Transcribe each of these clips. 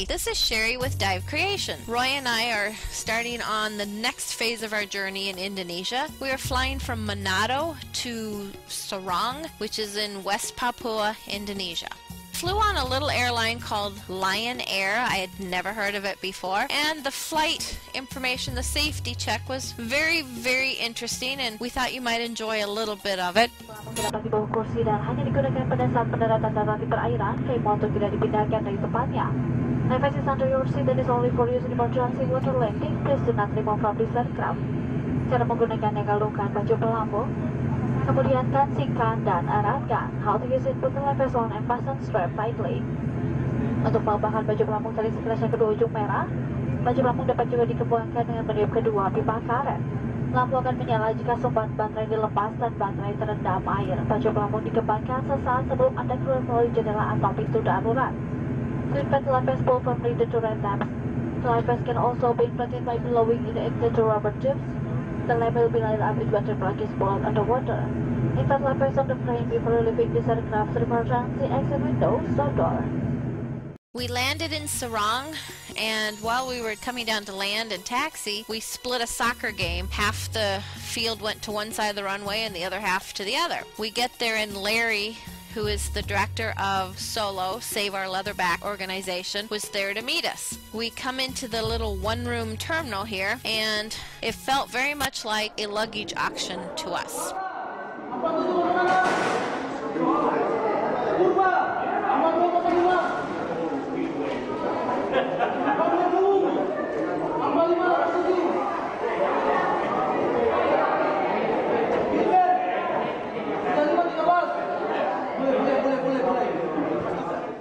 Hey, this is Sherry with Dive Creation. Roy and I are starting on the next phase of our journey in Indonesia. We are flying from Manado to Sorong, which is in West Papua, Indonesia. Flew on a little airline called Lion Air. I had never heard of it before, and the flight information, the safety check, was very, very interesting, and we thought you might enjoy a little bit of it. Dapat di bawah kursi dan hanya digunakan pada saat pendaratan darurat di perairan. Kain motor tidak dipindahkan dari tempatnya. Device is under your seat and is only for use in emergency water landing. Please do not remove from this aircraft. Cara menggunakannya, galungkan baju pelampung, kemudian tensikan dan eratkan. How to use it: put the life vest on and fasten strap tightly. Untuk melambangkan baju pelampung tali sekelasnya kedua ujung merah. Baju pelampung dapat juga dikembangkan dengan meniup kedua pipa karet. Lampu akan menyala jika sumbat baterai dilepas dan baterai terendam air. Baju pelampung dikembangkan sesaat sebelum Anda keluar melalui jendela atau pintu darurat. Prevent the life vest pull from the red tabs. The life vest can also be inflated by blowing in the rubber tubes. The lamp will be lighted up if water plug is pulled underwater. Inflate life vest on the frame before leaving this aircraft. Emergency exit windows or door. We landed in Sorong, and while we were coming down to land and taxi, we split a soccer game. Half the field went to one side of the runway and the other half to the other. We get there, and Larry, who is the director of Solo, Save Our Leatherback organization, was there to meet us. We come into the little one-room terminal here, and it felt very much like a luggage auction to us.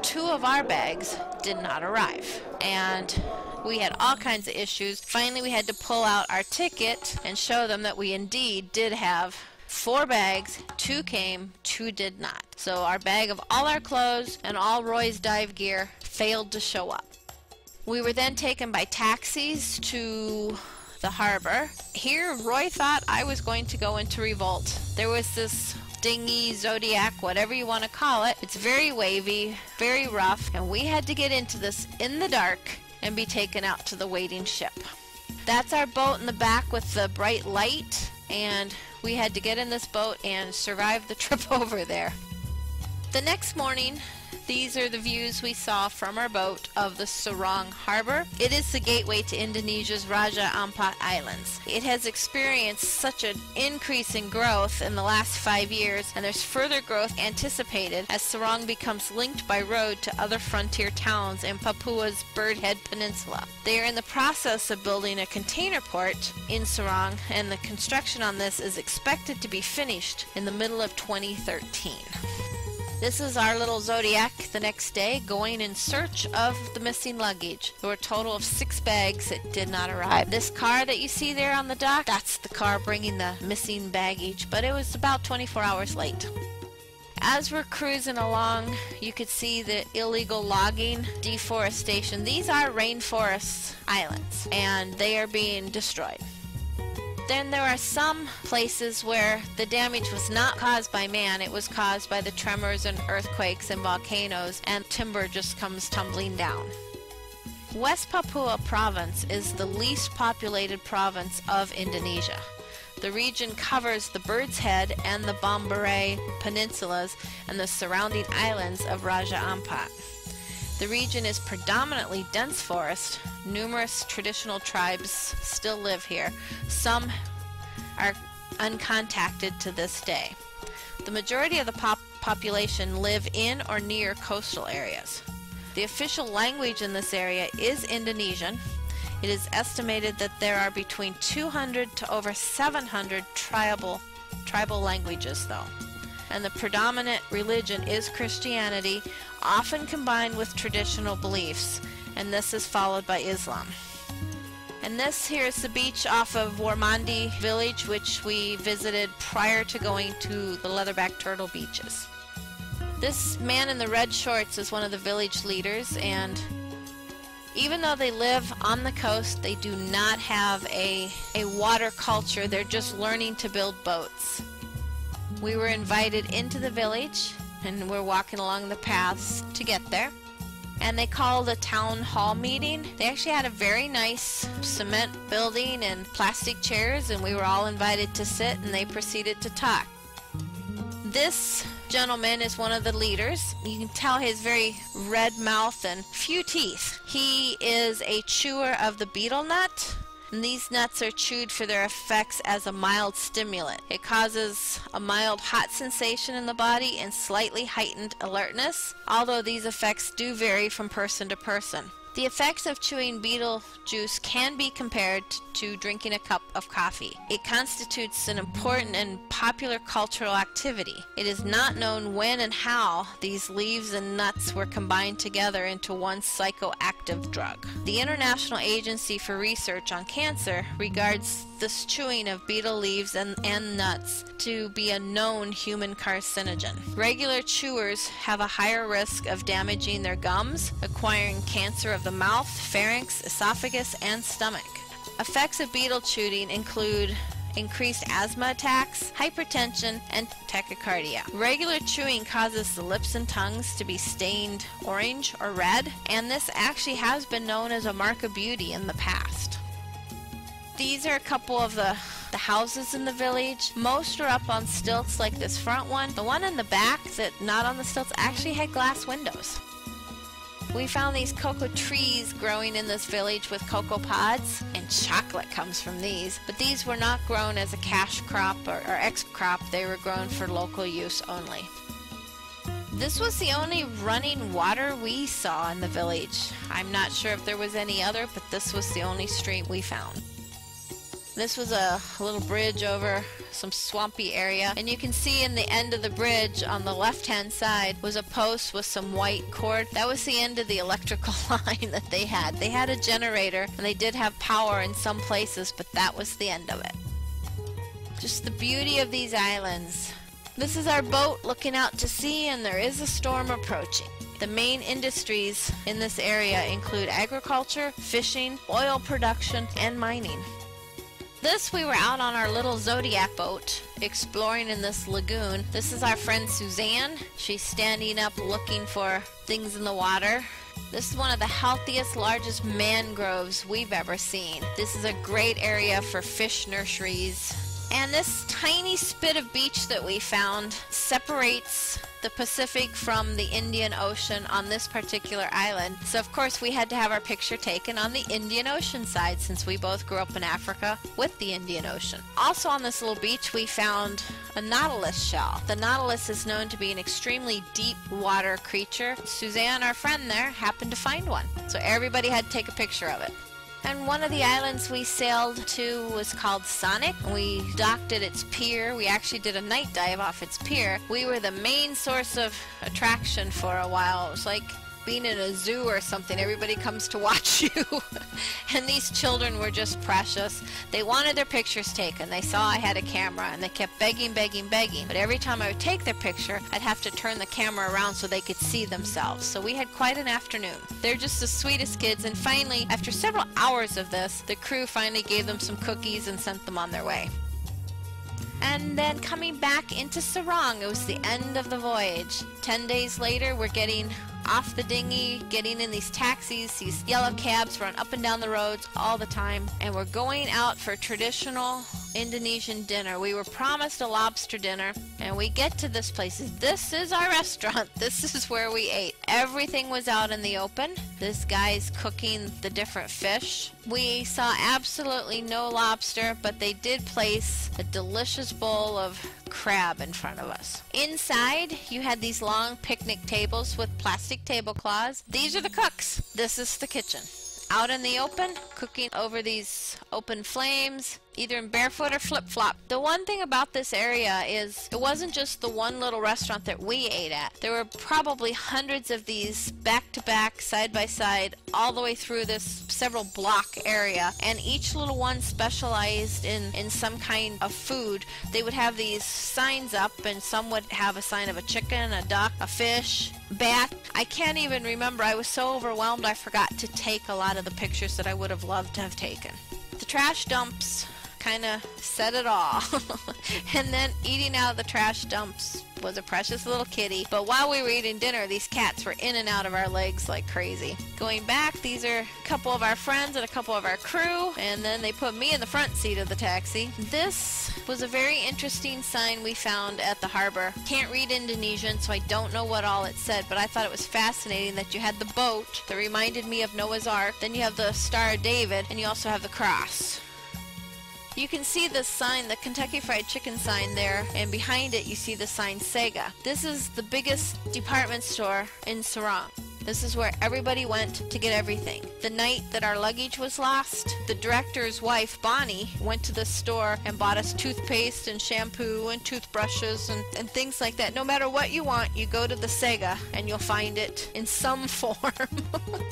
Two of our bags did not arrive, and we had all kinds of issues. Finally, we had to pull out our ticket and show them that we indeed did have 4 bags. 2 came, 2 did not. So our bag of all our clothes and all Roy's dive gear failed to show up. We were then taken by taxis to the harbor. Here, Roy thought I was going to go into revolt. There was this dinghy, Zodiac, whatever you want to call it. It's very wavy, very rough, and we had to get into this in the dark and be taken out to the waiting ship. That's our boat in the back with the bright light, and we had to get in this boat and survive the trip over there. The next morning, these are the views we saw from our boat of the Sorong Harbor. It is the gateway to Indonesia's Raja Ampat Islands. It has experienced such an increase in growth in the last 5 years, and there's further growth anticipated as Sorong becomes linked by road to other frontier towns in Papua's Birdhead Peninsula. They are in the process of building a container port in Sorong, and the construction on this is expected to be finished in the middle of 2013. This is our little Zodiac the next day, going in search of the missing luggage. There were a total of 6 bags that did not arrive. This car that you see there on the dock, that's the car bringing the missing baggage, but it was about 24 hours late. As we're cruising along, you could see the illegal logging, deforestation. These are rainforest islands, and they are being destroyed. Then there are some places where the damage was not caused by man, it was caused by the tremors and earthquakes and volcanoes, and timber just comes tumbling down. West Papua province is the least populated province of Indonesia. The region covers the Bird's Head and the Bomberai peninsulas and the surrounding islands of Raja Ampat. The region is predominantly dense forest. Numerous traditional tribes still live here. Some are uncontacted to this day. The majority of the population live in or near coastal areas. The official language in this area is Indonesian. It is estimated that there are between 200 to over 700 tribal languages, though. And the predominant religion is Christianity, often combined with traditional beliefs, and this is followed by Islam. And this here is the beach off of Warmandi village, which we visited prior to going to the leatherback turtle beaches. This man in the red shorts is one of the village leaders, and even though they live on the coast, they do not have a water culture. They're just learning to build boats. We were invited into the village, and we're walking along the paths to get there. and they called a town hall meeting. They actually had a very nice cement building and plastic chairs, and we were all invited to sit, and they proceeded to talk. This gentleman is one of the leaders. You can tell his very red mouth and few teeth. He is a chewer of the betel nut. And these nuts are chewed for their effects as a mild stimulant. It causes a mild hot sensation in the body and slightly heightened alertness, although these effects do vary from person to person. The effects of chewing betel juice can be compared to drinking a cup of coffee. It constitutes an important and popular cultural activity. It is not known when and how these leaves and nuts were combined together into one psychoactive drug. The International Agency for Research on Cancer regards this chewing of betel leaves and nuts to be a known human carcinogen. Regular chewers have a higher risk of damaging their gums, acquiring cancer of the mouth, pharynx, esophagus, and stomach. Effects of betel chewing include increased asthma attacks, hypertension, and tachycardia. Regular chewing causes the lips and tongues to be stained orange or red, and this actually has been known as a mark of beauty in the past. These are a couple of the houses in the village. Most are up on stilts like this front one. The one in the back that not on the stilts actually had glass windows. We found these cocoa trees growing in this village with cocoa pods, and chocolate comes from these. But these were not grown as a cash crop or export crop. They were grown for local use only. This was the only running water we saw in the village. I'm not sure if there was any other, but this was the only stream we found. This was a little bridge over some swampy area, and you can see in the end of the bridge on the left-hand side was a post with some white cord. That was the end of the electrical line that they had. They had a generator, and they did have power in some places, but that was the end of it. Just the beauty of these islands. This is our boat looking out to sea, and there is a storm approaching. The main industries in this area include agriculture, fishing, oil production, and mining. We were out on our little Zodiac boat exploring in this lagoon. This is our friend Suzanne. She's standing up looking for things in the water. This is one of the healthiest, largest mangroves we've ever seen. This is a great area for fish nurseries. And this tiny spit of beach that we found separates the Pacific from the Indian Ocean on this particular island. So of course we had to have our picture taken on the Indian Ocean side, since we both grew up in Africa with the Indian Ocean. Also on this little beach we found a nautilus shell. The nautilus is known to be an extremely deep water creature. Suzanne, our friend there, happened to find one. So everybody had to take a picture of it. And one of the islands we sailed to was called Sonic. We docked at its pier. We actually did a night dive off its pier. We were the main source of attraction for a while. It was like being in a zoo or something. Everybody comes to watch you. And these children were just precious. They wanted their pictures taken. They saw I had a camera, and they kept begging. But every time I would take their picture, I'd have to turn the camera around so they could see themselves. So we had quite an afternoon. They're just the sweetest kids. And finally, after several hours of this, the crew finally gave them some cookies and sent them on their way. And then coming back into Sarong, it was the end of the voyage. 10 days later, we're getting off the dinghy, getting in these taxis, these yellow cabs run up and down the roads all the time, and we're going out for traditional Indonesian dinner. We were promised a lobster dinner, and we get to this place. This is our restaurant. This is where we ate. Everything was out in the open. This guy's cooking the different fish. We saw absolutely no lobster, but they did place a delicious bowl of crab in front of us. Inside, you had these long picnic tables with plastic tablecloths. These are the cooks. This is the kitchen. Out in the open, cooking over these open flames, either in barefoot or flip-flop. The one thing about this area is it wasn't just the one little restaurant that we ate at. There were probably hundreds of these back-to-back, side-by-side, all the way through this several block area, and each little one specialized in some kind of food. They would have these signs up, and some would have a sign of a chicken, a duck, a fish, bat. I can't even remember. I was so overwhelmed I forgot to take a lot of the pictures that I would have loved to have taken. The trash dumps kind of said it all. And then eating out of the trash dumps was a precious little kitty. But while we were eating dinner, these cats were in and out of our legs like crazy. Going back, these are a couple of our friends and a couple of our crew, and then they put me in the front seat of the taxi. This was a very interesting sign we found at the harbor. Can't read Indonesian, so I don't know what all it said, but I thought it was fascinating that you had the boat that reminded me of Noah's Ark, then you have the Star of David, and you also have the cross. You can see the sign, the Kentucky Fried Chicken sign there, and behind it you see the sign Sega. This is the biggest department store in Serang. This is where everybody went to get everything. The night that our luggage was lost, the director's wife, Bonnie, went to the store and bought us toothpaste and shampoo and toothbrushes and things like that. No matter what you want, you go to the Sega and you'll find it in some form.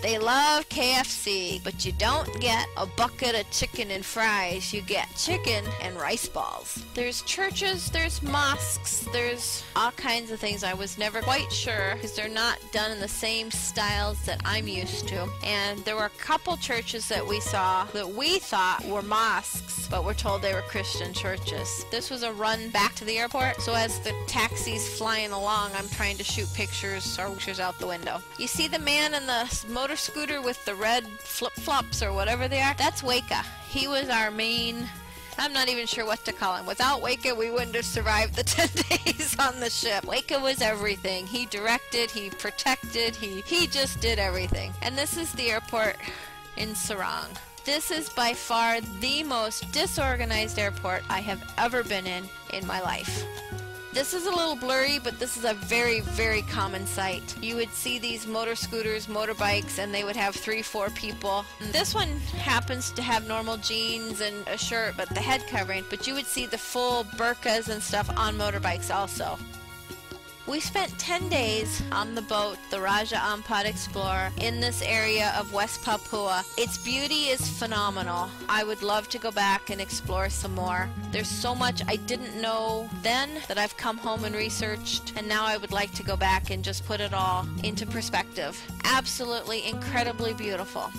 They love KFC, but you don't get a bucket of chicken and fries. You get chicken and rice balls. There's churches, there's mosques, there's all kinds of things. I was never quite sure because they're not done in the same styles that I'm used to. And there were a couple churches that we saw that we thought were mosques, but we're told they were Christian churches. This was a run back to the airport, so as the taxi's flying along, I'm trying to shoot pictures out the window. You see the man in the motor scooter with the red flip-flops or whatever they are? That's Weka. He was our main... I'm not even sure what to call him. Without Weka, we wouldn't have survived the 10 days on the ship. Weka was everything. He directed, he protected, he just did everything. And this is the airport in Serang. This is by far the most disorganized airport I have ever been in my life. This is a little blurry, but this is a very, very common sight. You would see these motor scooters, motorbikes, and they would have 3-4 people. This one happens to have normal jeans and a shirt, but the head covering, but you would see the full burqas and stuff on motorbikes also. We spent 10 days on the boat, the Raja Ampat Explorer, in this area of West Papua. Its beauty is phenomenal. I would love to go back and explore some more. There's so much I didn't know then that I've come home and researched, and now I would like to go back and just put it all into perspective. Absolutely incredibly beautiful.